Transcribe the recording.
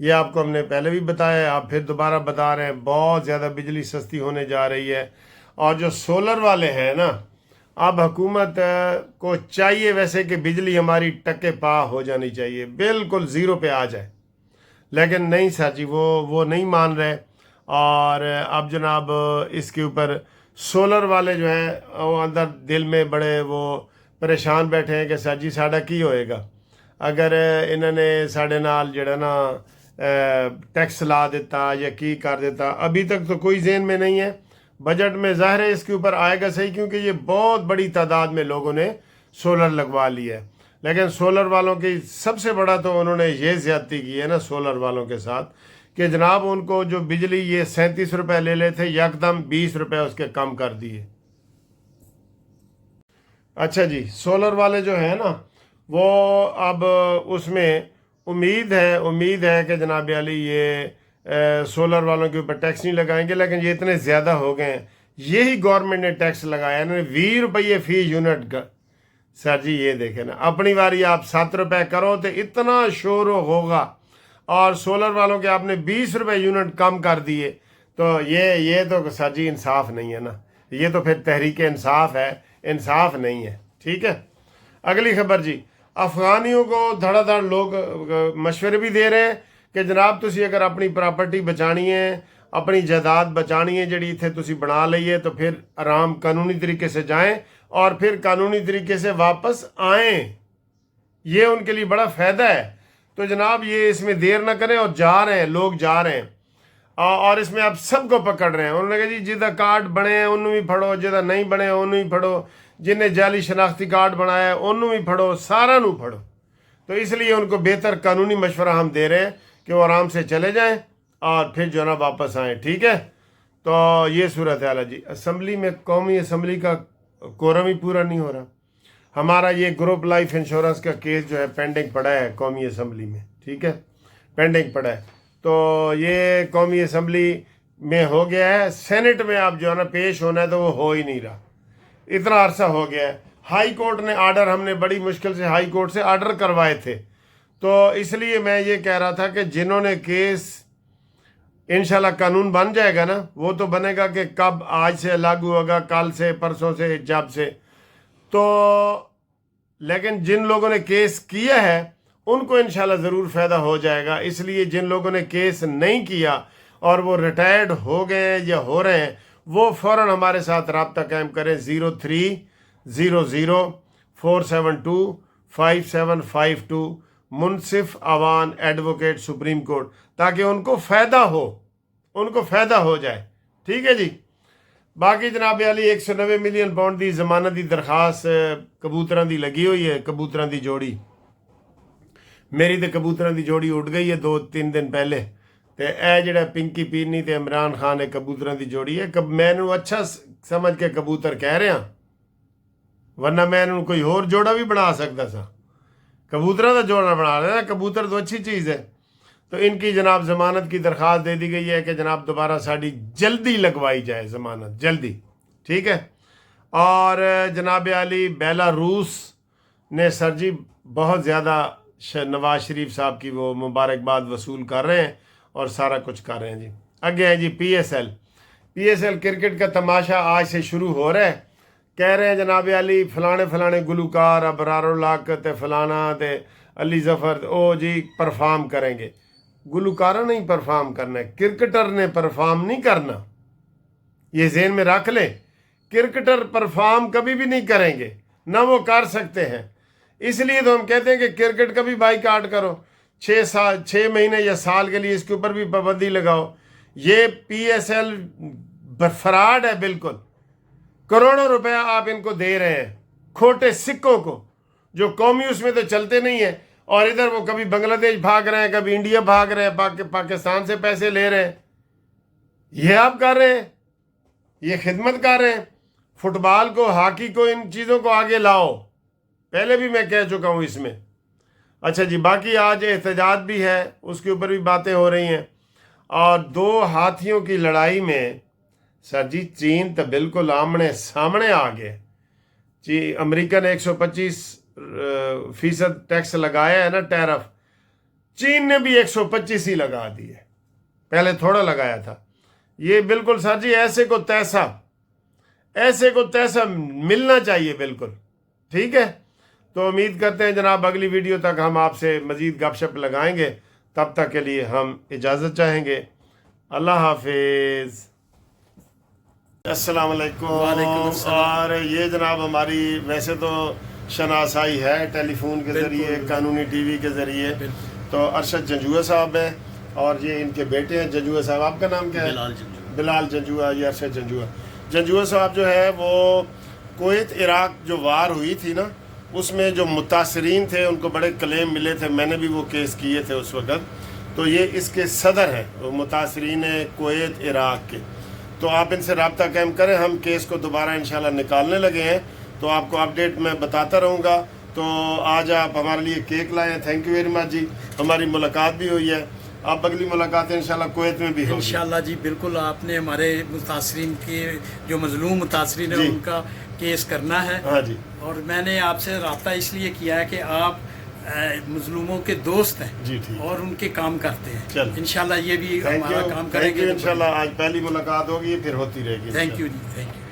یہ آپ کو ہم نے پہلے بھی بتایا ہے، آپ پھر دوبارہ بتا رہے ہیں، بہت زیادہ بجلی سستی ہونے جا رہی ہے۔ اور جو سولر والے ہیں نا، اب حکومت کو چاہیے ویسے کہ بجلی ہماری ٹکے پا ہو جانی چاہیے، بالکل زیرو پہ آ جائے، لیکن نہیں سر جی، وہ نہیں مان رہے۔ اور اب جناب اس کے اوپر سولر والے جو ہیں وہ اندر دل میں بڑے وہ پریشان بیٹھے ہیں کہ سر جی ساڈا کی ہوئے گا اگر انہوں نے ساڈے نال جڑا نا ٹیکس لا دیتا یا کی کر دیتا۔ ابھی تک تو کوئی ذہن میں نہیں ہے، بجٹ میں ظاہر ہے اس کے اوپر آئے گا صحیح، کیونکہ یہ بہت بڑی تعداد میں لوگوں نے سولر لگوا لی ہے۔ لیکن سولر والوں کی سب سے بڑا تو انہوں نے یہ زیادتی کی ہے نا سولر والوں کے ساتھ کہ جناب ان کو جو بجلی یہ 37 روپے لے لے تھے، یکدم 20 روپے اس کے کم کر دیے۔ اچھا جی، سولر والے جو ہیں نا وہ اب اس میں امید ہے کہ جناب علی یہ سولر والوں کے اوپر ٹیکس نہیں لگائیں گے، لیکن یہ اتنے زیادہ ہو گئے ہیں۔ یہی گورنمنٹ نے ٹیکس لگایا انہوں نے 20 روپے فی یونٹ کا۔ سر جی یہ دیکھیں نا، اپنی باری آپ 7 روپے کرو تو اتنا شور ہوگا، اور سولر والوں کے آپ نے 20 روپے یونٹ کم کر دیے، تو یہ تو سر جی انصاف نہیں ہے نا، یہ تو پھر تحریک انصاف ہے، انصاف نہیں ہے۔ ٹھیک ہے، اگلی خبر جی، افغانیوں کو دھڑا دھڑ لوگ مشورے بھی دے رہے ہیں کہ جناب تسی اگر اپنی پراپرٹی بچانی ہے، اپنی جائیداد بچانی ہے جڑی اتنے تسی بنا لئیے، تو پھر آرام قانونی طریقے سے جائیں اور پھر قانونی طریقے سے واپس آئیں، یہ ان کے لیے بڑا فائدہ ہے۔ تو جناب یہ اس میں دیر نہ کریں اور جا رہے ہیں، لوگ جا رہے ہیں، اور اس میں آپ سب کو پکڑ رہے ہیں۔ انہوں نے کہا جی جدہ کارڈ بنے ہیں انہوں بھی پھڑو، جدہ نہیں بنے ہیں انہوں بھی پھڑو، جنہیں جعلی شناختی کارڈ بنایا ہے انہوں بھی پھڑو، سارا نو پھڑو۔ تو اس لیے ان کو بہتر قانونی مشورہ ہم دے رہے ہیں کہ وہ آرام سے چلے جائیں اور پھر جو ہے نا واپس آئیں۔ ٹھیک ہے، تو یہ صورت حال ہے جی۔ اسمبلی میں قومی اسمبلی کا کورم ہی پورا نہیں ہو رہا۔ ہمارا یہ گروپ لائف انشورنس کا کیس جو ہے پینڈنگ پڑا ہے قومی اسمبلی میں، ٹھیک ہے، پینڈنگ پڑا ہے۔ تو یہ قومی اسمبلی میں ہو گیا ہے، سینٹ میں اب جو ہے نا پیش ہونا ہے تو وہ ہو ہی نہیں رہا، اتنا عرصہ ہو گیا ہے۔ ہائی کورٹ نے آرڈر، ہم نے بڑی مشکل سے ہائی کورٹ سے آرڈر کروائے تھے، تو اس لیے میں یہ کہہ رہا تھا کہ جنہوں نے کیس انشاءاللہ قانون بن جائے گا نا، وہ تو بنے گا کہ کب آج سے لاگو ہوگا، کل سے، پرسوں سے، جب سے، تو لیکن جن لوگوں نے کیس کیا ہے ان کو انشاءاللہ ضرور فائدہ ہو جائے گا۔ اس لیے جن لوگوں نے کیس نہیں کیا اور وہ ریٹائرڈ ہو گئے ہیں یا ہو رہے ہیں، وہ فوراً ہمارے ساتھ رابطہ قائم کریں 0300472572 منصف آوان ایڈوکیٹ سپریم کورٹ، تاکہ ان کو فائدہ ہو جائے۔ ٹھیک ہے جی۔ باقی جناب علی 190 ملین پاؤنڈ دی ضمانت دی درخواست کبوتران دی لگی ہوئی ہے، کبوتران دی جوڑی میری تے کبوتران دی جوڑی اٹھ گئی ہے 2-3 دن پہلے، تے اے جڑا پنکی پیرنی تے عمران خان ہے کبوتران دی جوڑی ہے۔ میں نے اچھا سمجھ کے کبوتر کہہ رہے ہیں، ورنہ میں نے کوئی اور جوڑا بھی بنا سکتا سا، کبوتران دا جوڑا بنا رہے ہیں، کبوتر تو اچھی چیز ہے۔ تو ان کی جناب ضمانت کی درخواست دے دی گئی ہے کہ جناب دوبارہ ساڑی جلدی لگوائی جائے، ضمانت جلدی، ٹھیک ہے۔ اور جناب علی بیلاروس نے سر جی بہت زیادہ نواز شریف صاحب کی وہ مبارکباد وصول کر رہے ہیں اور سارا کچھ کر رہے ہیں جی۔ آگے ہیں جی پی ایس ایل کرکٹ کا تماشا آج سے شروع ہو رہا ہے۔ کہہ رہے ہیں جناب علی فلانے گلوکار ابرار الحق تے فلانا تے علی ظفر او جی پرفارم کریں گے۔ گلوکارہ نہیں پرفارم کرنا ہے، کرکٹر نے پرفارم نہیں کرنا، یہ ذہن میں رکھ لیں۔ کرکٹر پرفارم کبھی بھی نہیں کریں گے، نہ وہ کر سکتے ہیں۔ اس لیے تو ہم کہتے ہیں کہ کرکٹ کا بھی بائی کاٹ کرو، 6 مہینے یا سال کے لیے اس کے اوپر بھی پابندی لگاؤ۔ یہ پی ایس ایل فراڈ ہے بالکل، کروڑوں روپے آپ ان کو دے رہے ہیں، کھوٹے سکوں کو، جو قومی اس میں تو چلتے نہیں ہیں، اور ادھر وہ کبھی بنگلہ دیش بھاگ رہے ہیں، کبھی انڈیا بھاگ رہے ہیں، پاکستان سے پیسے لے رہے ہیں۔ یہ آپ کر رہے ہیں، یہ خدمت کر رہے ہیں۔ فٹ بال کو، ہاکی کو، ان چیزوں کو آگے لاؤ، پہلے بھی میں کہہ چکا ہوں اس میں۔ اچھا جی، باقی آج احتجاج بھی ہے، اس کے اوپر بھی باتیں ہو رہی ہیں۔ اور 2 ہاتھیوں کی لڑائی میں سر جی چین تو بالکل آمنے سامنے آ گئے جی۔ امریکہ نے 125% ٹیکس لگایا ہے نا، ٹیرف۔ چین نے بھی 125 ہی لگا دیے، پہلے تھوڑا لگایا تھا۔ یہ بالکل سر جی ایسے کو تیسا ملنا چاہیے بالکل، ٹھیک ہے۔ تو امید کرتے ہیں جناب اگلی ویڈیو تک ہم آپ سے مزید گپ شپ لگائیں گے، تب تک کے لیے ہم اجازت چاہیں گے۔ اللہ حافظ، السلام علیکم۔ وعلیکم السلام۔ اور یہ جناب ہماری ویسے تو شناسائی ہے ٹیلی فون کے ذریعے، قانونی ٹی وی کے ذریعے، تو ارشد جنجوعہ صاحب ہیں اور یہ ان کے بیٹے ہیں جنجوعہ صاحب۔ آپ کا نام کیا ہے؟ بلال جنجوعہ، یہ ارشد جنجوعہ۔ جنجوعہ صاحب جو ہے وہ کویت عراق جو وار ہوئی تھی نا، اس میں جو متاثرین تھے ان کو بڑے کلیم ملے تھے، میں نے بھی وہ کیس کیے تھے اس وقت، تو یہ اس کے صدر ہیں وہ متاثرین کویت عراق کے۔ تو آپ ان سے رابطہ قائم کریں، ہم کیس کو دوبارہ انشاءاللہ نکالنے لگے ہیں، تو آپ کو اپڈیٹ میں بتاتا رہوں گا۔ تو آج آپ ہمارے لیے کیک لائے ہیں، تھینک یو ویری مچ جی۔ ہماری ملاقات بھی ہوئی ہے، اب اگلی ملاقاتیں انشاءاللہ کویت میں بھی ہوگی انشاءاللہ جی، بالکل۔ آپ نے ہمارے متاثرین کے جو مظلوم متاثرین ہیں ان کا کیس کرنا ہے۔ ہاں جی، اور میں نے آپ سے رابطہ اس لیے کیا ہے کہ آپ مظلوموں کے دوست ہیں جی ٹھیک، اور ان کے کام کرتے ہیں۔ چلو انشاءاللہ یہ بھی تھینک ہمارا یو، کام کریں گے انشاءاللہ۔ آج پہلی ملاقات ہوگی، پھر ہوتی رہے گی۔ تھینک یو جی، تھینک یو۔